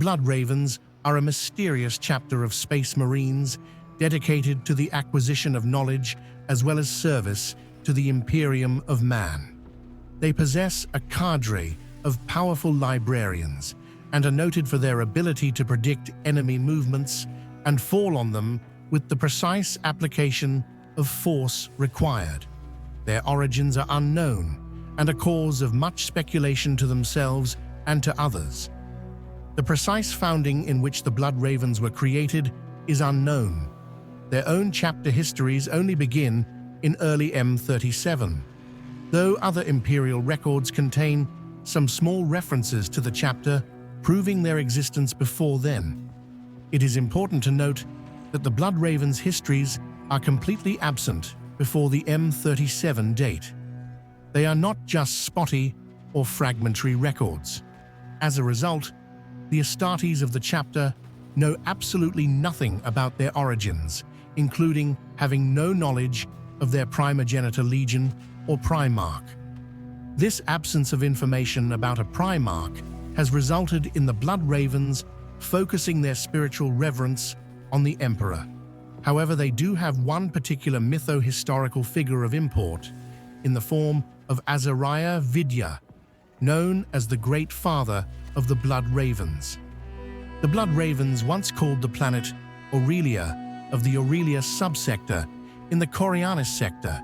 Blood Ravens are a mysterious chapter of Space Marines dedicated to the acquisition of knowledge as well as service to the Imperium of Man. They possess a cadre of powerful librarians and are noted for their ability to predict enemy movements and fall on them with the precise application of force required. Their origins are unknown and a cause of much speculation to themselves and to others. The precise founding in which the Blood Ravens were created is unknown. Their own chapter histories only begin in early M37, though other Imperial records contain some small references to the chapter proving their existence before then. It is important to note that the Blood Ravens' histories are completely absent before the M37 date. They are not just spotty or fragmentary records. As a result, the Astartes of the chapter know absolutely nothing about their origins, including having no knowledge of their primogenitor legion or Primarch. This absence of information about a Primarch has resulted in the Blood Ravens focusing their spiritual reverence on the Emperor. However, they do have one particular mytho-historical figure of import in the form of Azariah Vidya, known as the Great Father of the Blood Ravens. The Blood Ravens once called the planet Aurelia of the Aurelia subsector in the Coriolis sector.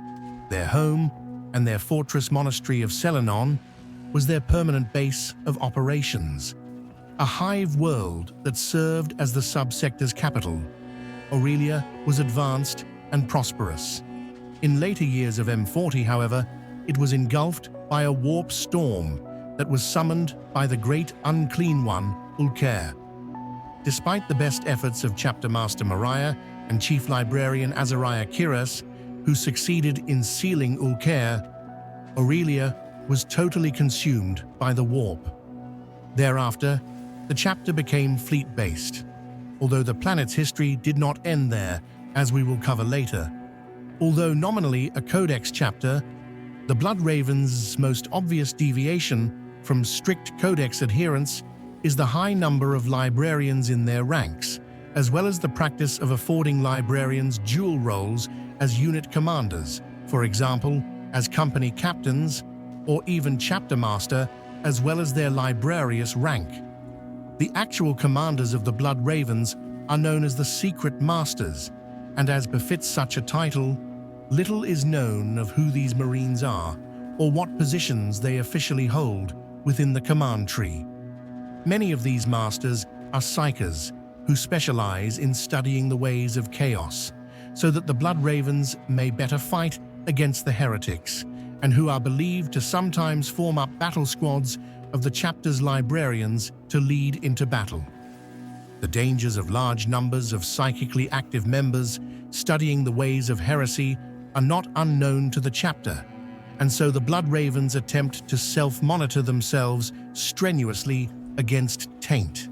Their home and their fortress monastery of Selenon was their permanent base of operations, a hive world that served as the subsector's capital. Aurelia was advanced and prosperous. In later years of M40, however, it was engulfed by a warp storm that was summoned by the great unclean one, Ulker. Despite the best efforts of Chapter Master Mariah and Chief Librarian Azariah Kiras, who succeeded in sealing Ulker, Aurelia was totally consumed by the warp. Thereafter, the chapter became fleet-based, although the planet's history did not end there, as we will cover later. Although nominally a Codex chapter, the Blood Ravens' most obvious deviation from strict Codex adherence is the high number of librarians in their ranks, as well as the practice of affording librarians dual roles as unit commanders, for example, as company captains, or even chapter master, as well as their librarius rank. The actual commanders of the Blood Ravens are known as the Secret Masters, and as befits such a title, little is known of who these Marines are or what positions they officially hold within the command tree. Many of these masters are psychers who specialize in studying the ways of chaos, so that the Blood Ravens may better fight against the heretics, and who are believed to sometimes form up battle squads of the chapter's librarians to lead into battle. The dangers of large numbers of psychically active members studying the ways of heresy are not unknown to the chapter, and so the Blood Ravens attempt to self-monitor themselves strenuously against taint.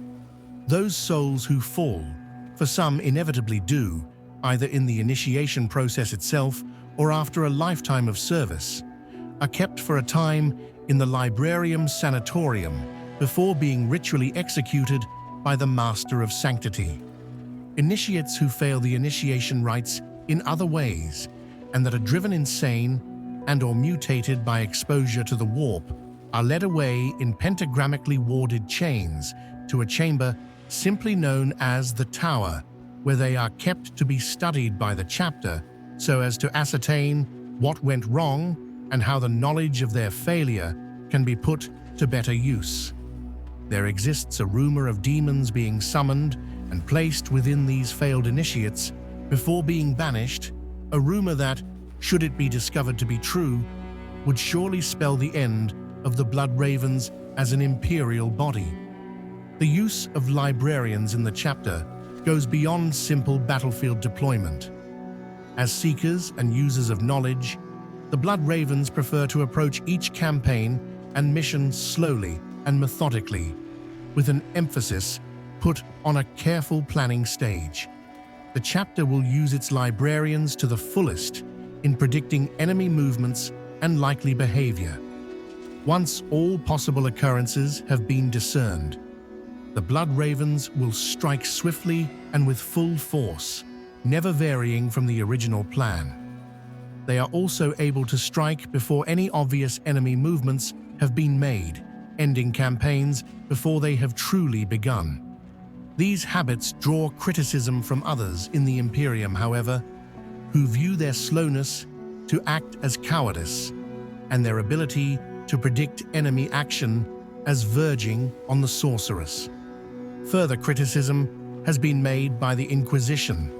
Those souls who fall, for some inevitably do, either in the initiation process itself or after a lifetime of service, are kept for a time in the Librarium Sanatorium before being ritually executed by the Master of Sanctity. Initiates who fail the initiation rites in other ways and that are driven insane and/or mutated by exposure to the warp are led away in pentagrammically warded chains to a chamber simply known as the Tower, where they are kept to be studied by the chapter so as to ascertain what went wrong and how the knowledge of their failure can be put to better use. There exists a rumor of demons being summoned and placed within these failed initiates before being banished, a rumor that, should it be discovered to be true, would surely spell the end of the Blood Ravens as an imperial body. The use of librarians in the chapter goes beyond simple battlefield deployment. As seekers and users of knowledge, the Blood Ravens prefer to approach each campaign and mission slowly and methodically, with an emphasis put on a careful planning stage. The chapter will use its librarians to the fullest in predicting enemy movements and likely behavior. Once all possible occurrences have been discerned, The Blood Ravens will strike swiftly and with full force, never varying from the original plan. They are also able to strike before any obvious enemy movements have been made, ending campaigns before they have truly begun. These habits draw criticism from others in the Imperium, however, who view their slowness to act as cowardice and their ability to predict enemy action as verging on the sorceress. Further criticism has been made by the Inquisition,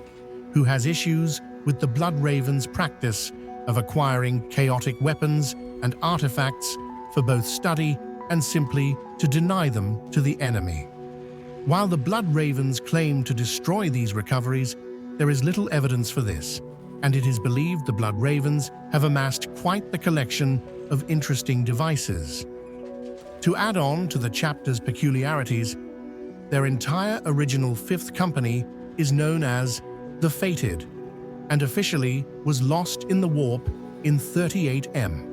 who has issues with the Blood Ravens' practice of acquiring chaotic weapons and artifacts for both study and simply to deny them to the enemy. While the Blood Ravens claim to destroy these recoveries, there is little evidence for this, and it is believed the Blood Ravens have amassed quite the collection of interesting devices. To add on to the chapter's peculiarities, their entire original fifth company is known as the Fated, and officially was lost in the warp in 38M.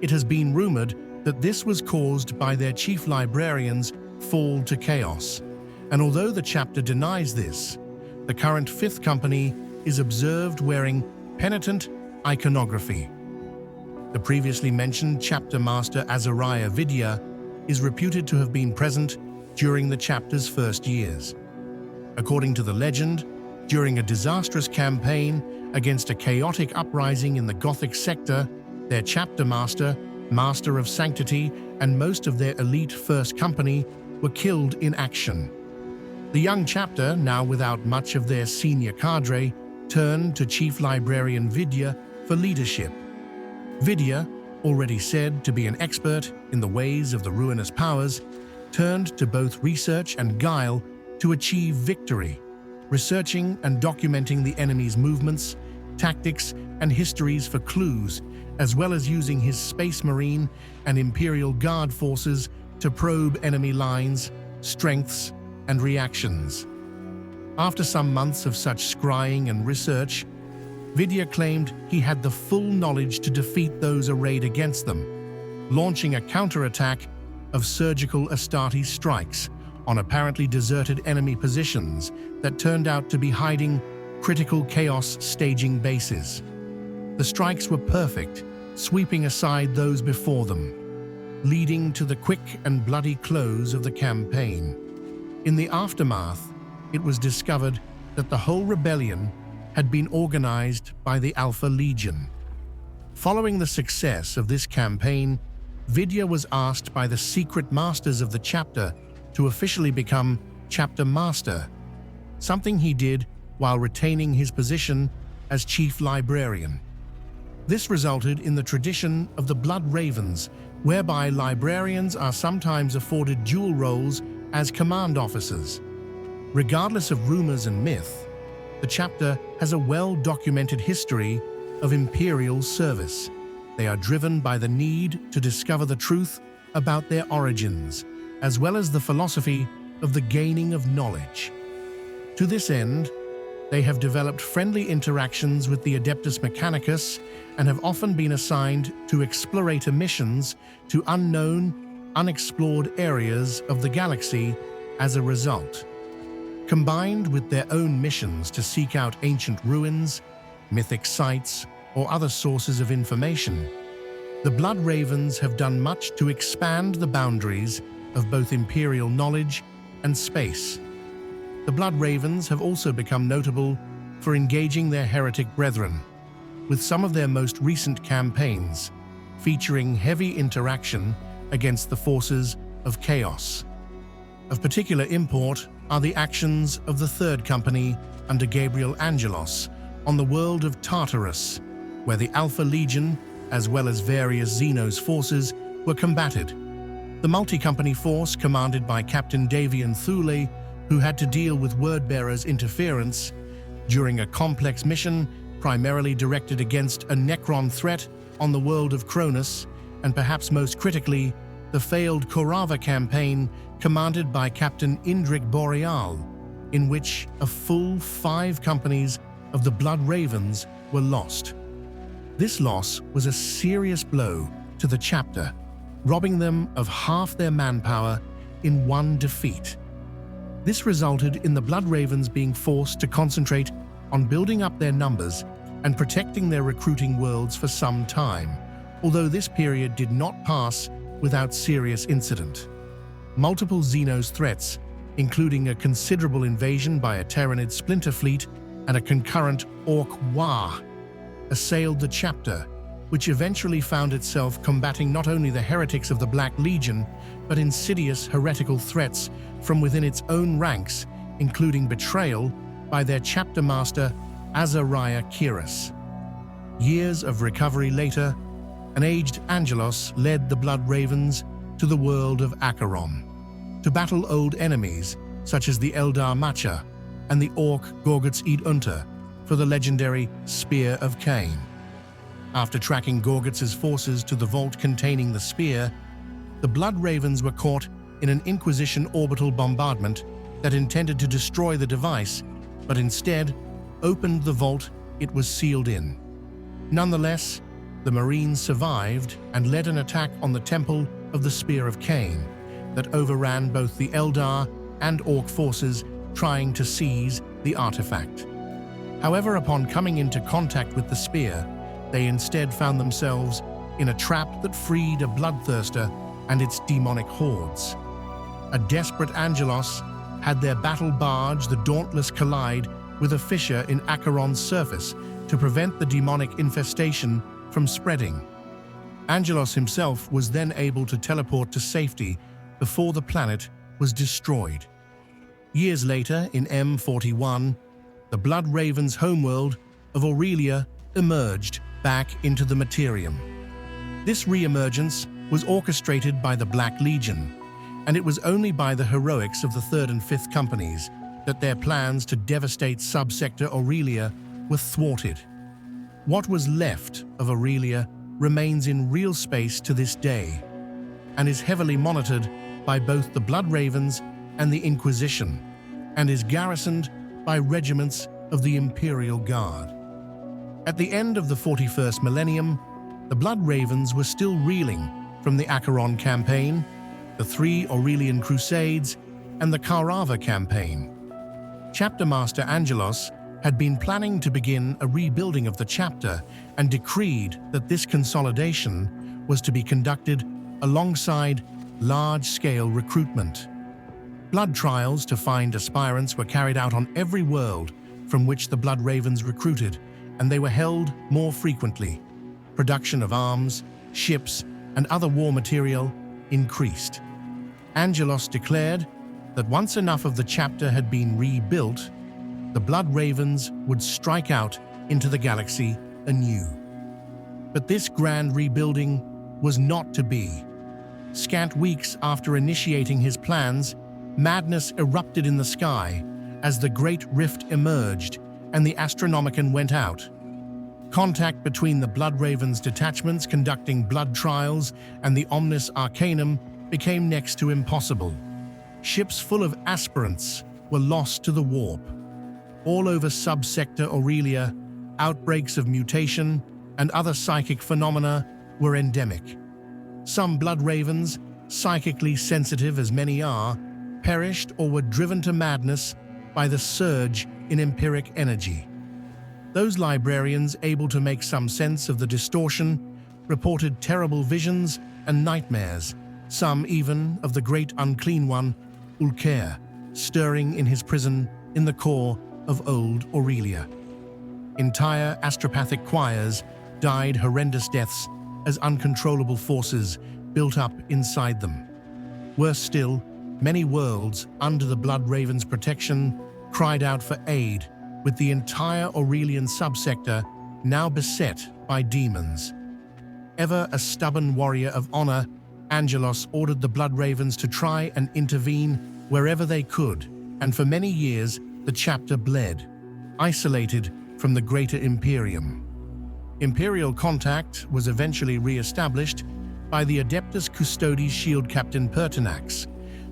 It has been rumored that this was caused by their chief librarian's fall to chaos, and although the chapter denies this, the current fifth company is observed wearing penitent iconography. The previously mentioned chapter master Azariah Vidya is reputed to have been present during the chapter's first years. According to the legend, during a disastrous campaign against a chaotic uprising in the Gothic sector, their chapter master, Master of Sanctity, and most of their elite first company were killed in action. The young chapter, now without much of their senior cadre, turned to Chief Librarian Vidya for leadership. Vidya, already said to be an expert in the ways of the ruinous powers, turned to both research and guile to achieve victory, researching and documenting the enemy's movements, tactics, and histories for clues, as well as using his Space Marine and Imperial Guard forces to probe enemy lines, strengths, and reactions. After some months of such scrying and research, Vidya claimed he had the full knowledge to defeat those arrayed against them, launching a counterattack of surgical Astartes strikes on apparently deserted enemy positions that turned out to be hiding critical chaos staging bases. The strikes were perfect, sweeping aside those before them, leading to the quick and bloody close of the campaign. In the aftermath, it was discovered that the whole rebellion had been organized by the Alpha Legion. Following the success of this campaign, Vidya was asked by the secret masters of the chapter to officially become chapter master, something he did while retaining his position as chief librarian. This resulted in the tradition of the Blood Ravens, whereby librarians are sometimes afforded dual roles as command officers. Regardless of rumors and myth, the chapter has a well-documented history of imperial service. They are driven by the need to discover the truth about their origins, as well as the philosophy of the gaining of knowledge. To this end, they have developed friendly interactions with the Adeptus Mechanicus and have often been assigned to explorator missions to unknown, unexplored areas of the galaxy as a result. Combined with their own missions to seek out ancient ruins, mythic sites, or other sources of information, the Blood Ravens have done much to expand the boundaries of both imperial knowledge and space. The Blood Ravens have also become notable for engaging their heretic brethren, with some of their most recent campaigns featuring heavy interaction against the forces of chaos. Of particular import are the actions of the Third Company under Gabriel Angelos on the world of Tartarus, where the Alpha Legion, as well as various Xenos forces, were combated. The multi-company force, commanded by Captain Davian Thule, who had to deal with Wordbearer's interference during a complex mission primarily directed against a Necron threat on the world of Cronus, and perhaps most critically, the failed Korava campaign commanded by Captain Indrik Boreal, in which a full 5 companies of the Blood Ravens were lost. This loss was a serious blow to the chapter, robbing them of half their manpower in one defeat. This resulted in the Blood Ravens being forced to concentrate on building up their numbers and protecting their recruiting worlds for some time, although this period did not pass without serious incident. Multiple Xenos threats, including a considerable invasion by a Terranid splinter fleet and a concurrent Orc War, assailed the chapter, which eventually found itself combating not only the heretics of the Black Legion, but insidious heretical threats from within its own ranks, including betrayal by their chapter master, Azariah Kiris. Years of recovery later, an aged Angelos led the Blood Ravens to the world of Acheron, to battle old enemies such as the Eldar Macha and the Orc Gorguts Ed Unter for the legendary Spear of Cain. After tracking Gorguts' forces to the vault containing the spear, the Blood Ravens were caught in an Inquisition orbital bombardment that intended to destroy the device, but instead opened the vault it was sealed in. Nonetheless, the Marines survived and led an attack on the Temple of the Spear of Cain that overran both the Eldar and Orc forces trying to seize the artifact. However, upon coming into contact with the spear, they instead found themselves in a trap that freed a bloodthirster and its demonic hordes. A desperate Angelos had their battle barge, the Dauntless, collide with a fissure in Acheron's surface to prevent the demonic infestation from spreading. Angelos himself was then able to teleport to safety before the planet was destroyed. Years later, in M41, the Blood Ravens' homeworld of Aurelia emerged back into the Materium. This re-emergence was orchestrated by the Black Legion, and it was only by the heroics of the 3rd and 5th Companies that their plans to devastate subsector Aurelia were thwarted. What was left of Aurelia remains in real space to this day, and is heavily monitored by both the Blood Ravens and the Inquisition, and is garrisoned by regiments of the Imperial Guard. At the end of the 41st millennium, the Blood Ravens were still reeling from the Acheron campaign, the 3 Aurelian Crusades, and the Karava campaign. Chapter Master Angelos had been planning to begin a rebuilding of the chapter and decreed that this consolidation was to be conducted alongside large-scale recruitment. Blood trials to find aspirants were carried out on every world from which the Blood Ravens recruited, and they were held more frequently. Production of arms, ships, and other war material increased. Angelos declared that once enough of the chapter had been rebuilt, the Blood Ravens would strike out into the galaxy anew. But this grand rebuilding was not to be. Scant weeks after initiating his plans, madness erupted in the sky as the Great Rift emerged and the Astronomicon went out. Contact between the Blood Ravens detachments conducting blood trials and the Omnis Arcanum became next to impossible. Ships full of aspirants were lost to the warp. All over subsector Aurelia, outbreaks of mutation and other psychic phenomena were endemic. Some Blood Ravens, psychically sensitive as many are, perished or were driven to madness by the surge in empiric energy. Those librarians able to make some sense of the distortion reported terrible visions and nightmares, some even of the great unclean one, Ulker, stirring in his prison in the core of old Aurelia. Entire astropathic choirs died horrendous deaths as uncontrollable forces built up inside them. Worse still, many worlds under the Blood Raven's protection cried out for aid, with the entire Aurelian subsector now beset by demons. Ever a stubborn warrior of honor, Angelos ordered the Blood Ravens to try and intervene wherever they could, and for many years the chapter bled, isolated from the greater Imperium. Imperial contact was eventually re-established by the Adeptus Custodes shield captain Pertinax,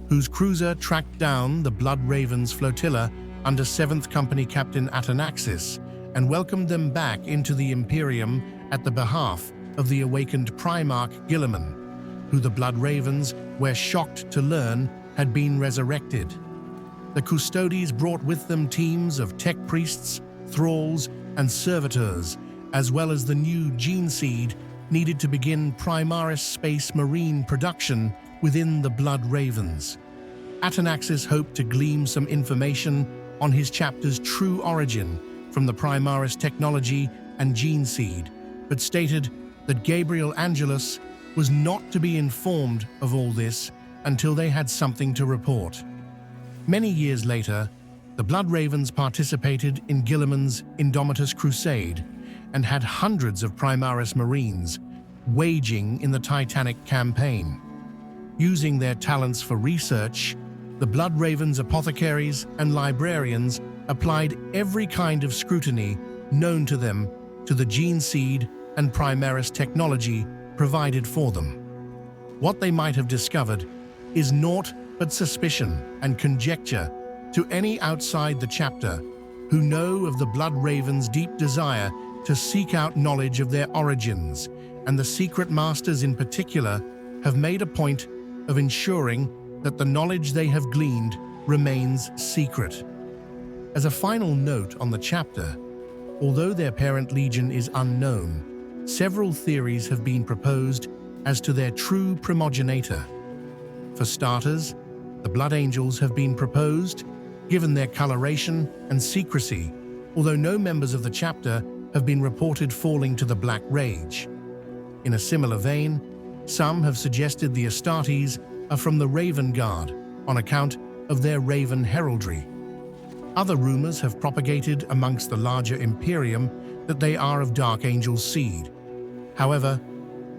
whose cruiser tracked down the Blood Ravens flotilla under 7th Company Captain Atanaxis and welcomed them back into the Imperium at the behalf of the awakened Primarch Guilliman, who the Blood Ravens were shocked to learn had been resurrected. The Custodes brought with them teams of tech priests, thralls, and servitors, as well as the new gene seed needed to begin Primaris Space Marine production within the Blood Ravens. Atanaxis hoped to glean some information on his chapter's true origin from the Primaris technology and gene seed, but stated that Gabriel Angelus was not to be informed of all this until they had something to report. Many years later, the Blood Ravens participated in Guilliman's Indomitus Crusade and had hundreds of Primaris Marines waging in the Titanic campaign. Using their talents for research, the Blood Ravens apothecaries and librarians applied every kind of scrutiny known to them to the gene seed and Primaris technology provided for them. What they might have discovered is naught but suspicion and conjecture to any outside the chapter who know of the Blood Ravens' deep desire to seek out knowledge of their origins, and the secret masters in particular have made a point of ensuring that the knowledge they have gleaned remains secret. As a final note on the chapter, although their parent legion is unknown, several theories have been proposed as to their true primogenitor. For starters, the Blood Angels have been proposed, given their coloration and secrecy, although no members of the chapter have been reported falling to the Black Rage. In a similar vein, some have suggested the Astartes are from the Raven Guard on account of their Raven heraldry. Other rumors have propagated amongst the larger Imperium that they are of Dark Angel's seed. However,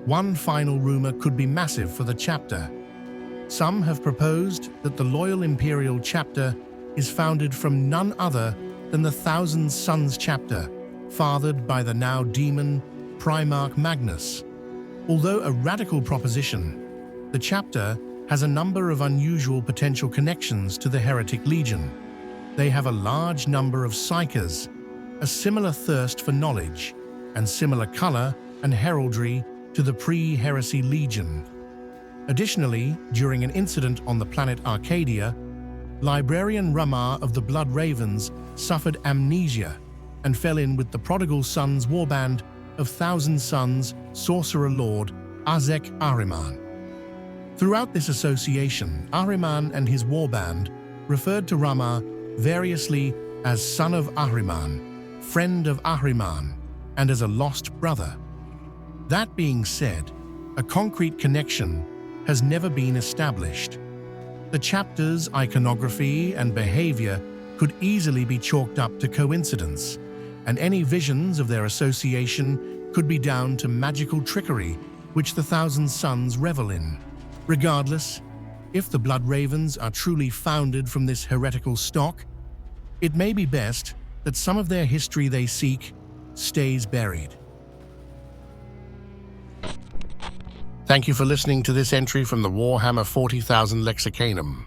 one final rumor could be massive for the chapter. Some have proposed that the loyal Imperial chapter is founded from none other than the Thousand Sons chapter, fathered by the now demon Primarch Magnus. Although a radical proposition, the chapter has a number of unusual potential connections to the Heretic Legion. They have a large number of psychers, a similar thirst for knowledge, and similar color and heraldry to the pre-Heresy Legion. Additionally, during an incident on the planet Arcadia, Librarian Ramar of the Blood Ravens suffered amnesia and fell in with the Prodigal Sons warband of Thousand Sons Sorcerer Lord Azek Ahriman. Throughout this association, Ahriman and his warband referred to Ramar variously as Son of Ahriman, Friend of Ahriman, and as a lost brother. That being said, a concrete connection has never been established. The chapter's iconography and behavior could easily be chalked up to coincidence, and any visions of their association could be down to magical trickery which the Thousand Sons revel in. Regardless, if the Blood Ravens are truly founded from this heretical stock, it may be best that some of their history they seek stays buried. Thank you for listening to this entry from the Warhammer 40,000 Lexicanum.